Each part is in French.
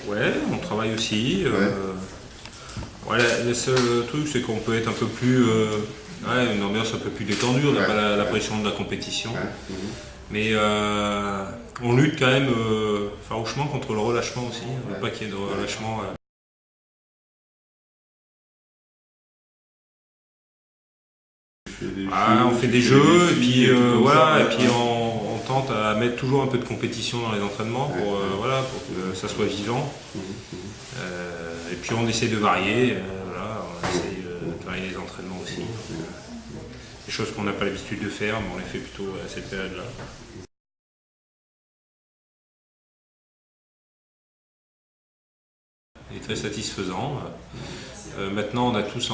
Ouais, on travaille aussi. Le seul truc, c'est qu'on peut être un peu plus. Une ambiance un peu plus détendue, on n'a pas la pression de la compétition. Mais on lutte quand même farouchement contre le relâchement aussi. On ne veut pas qu'il y ait de relâchement. On fait des jeux et puis on tente à mettre toujours un peu de compétition dans les entraînements pour que ça soit vivant. Et puis on essaie de varier, on essaie de varier les entraînements aussi. Des choses qu'on n'a pas l'habitude de faire, mais on les fait plutôt à cette période-là. Il est très satisfaisant. Maintenant, on a tous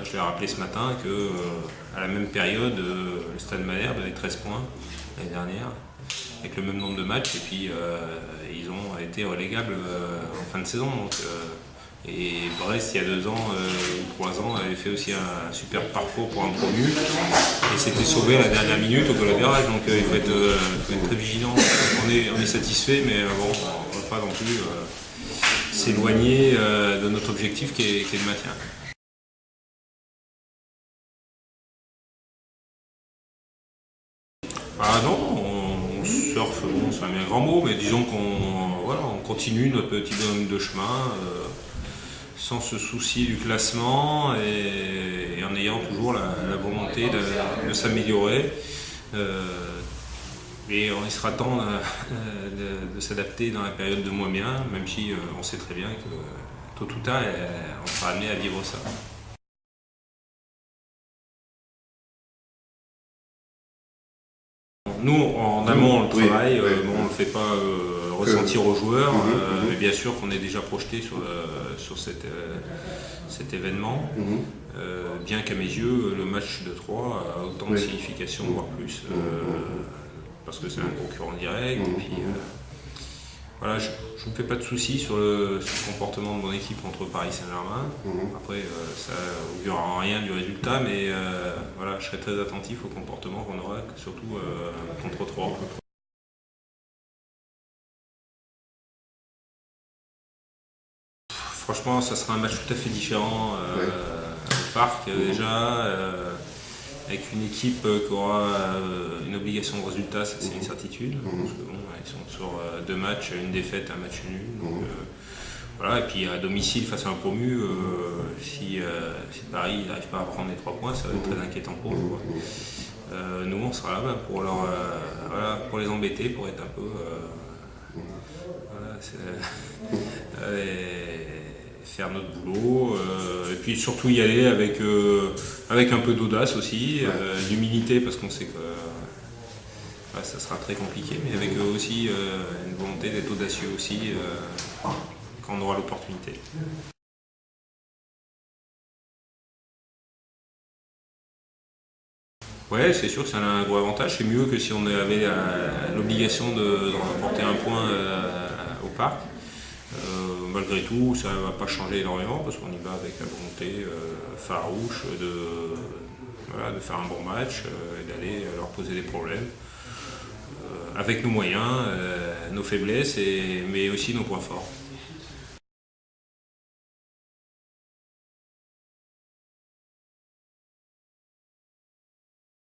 je l'ai rappelé ce matin qu'à la même période, le Stade Malherbe avait 13 points l'année dernière, avec le même nombre de matchs, et puis ils ont été relégables en fin de saison. Et Brest, il y a 2 ans ou 3 ans, avait fait aussi un super parcours pour un promu et s'était sauvé à la dernière minute au goal average. Donc il faut être très vigilant. On est satisfait, mais on ne va pas non plus s'éloigner de notre objectif qui est le maintien. Non, on surfe, c'est un bien grand mot, mais disons qu'on continue notre petit bonhomme de chemin sans se soucier du classement et en ayant toujours la volonté de s'améliorer. Et on sera temps de s'adapter dans la période de moins bien, même si on sait très bien que tôt ou tard, on sera amené à vivre ça. Nous, en amont, on le travaille, on ne le fait pas ressentir aux joueurs, mais bien sûr qu'on est déjà projeté sur cet événement, bien qu'à mes yeux, le match de 3 a autant de signification, voire plus, parce que c'est un concurrent direct. Et puis, je ne me fais pas de soucis sur le comportement de mon équipe contre Paris Saint-Germain. Après, ça n'augurera rien du résultat, mais je serai très attentif au comportement qu'on aura, surtout contre 3. Franchement, ça sera un match tout à fait différent au Parc déjà. Avec une équipe qui aura une obligation de résultat, ça c'est une certitude. Parce que, ils sont sur 2 matchs, une défaite, un match nul. Donc, et puis à domicile face à un promu, si Paris n'arrive pas à prendre les 3 points, ça va être très inquiétant pour nous. Nous, on sera là-bas pour les embêter, pour être un peu. Faire notre boulot et puis surtout y aller avec un peu d'audace aussi, d'humilité parce qu'on sait que ça sera très compliqué, mais avec aussi une volonté d'être audacieux aussi quand on aura l'opportunité. Ouais, c'est sûr que c'est un gros avantage, c'est mieux que si on avait l'obligation de remporter un point au Parc. Malgré tout, ça ne va pas changer énormément parce qu'on y va avec la volonté farouche de faire un bon match et d'aller leur poser des problèmes avec nos moyens, nos faiblesses, mais aussi nos points forts.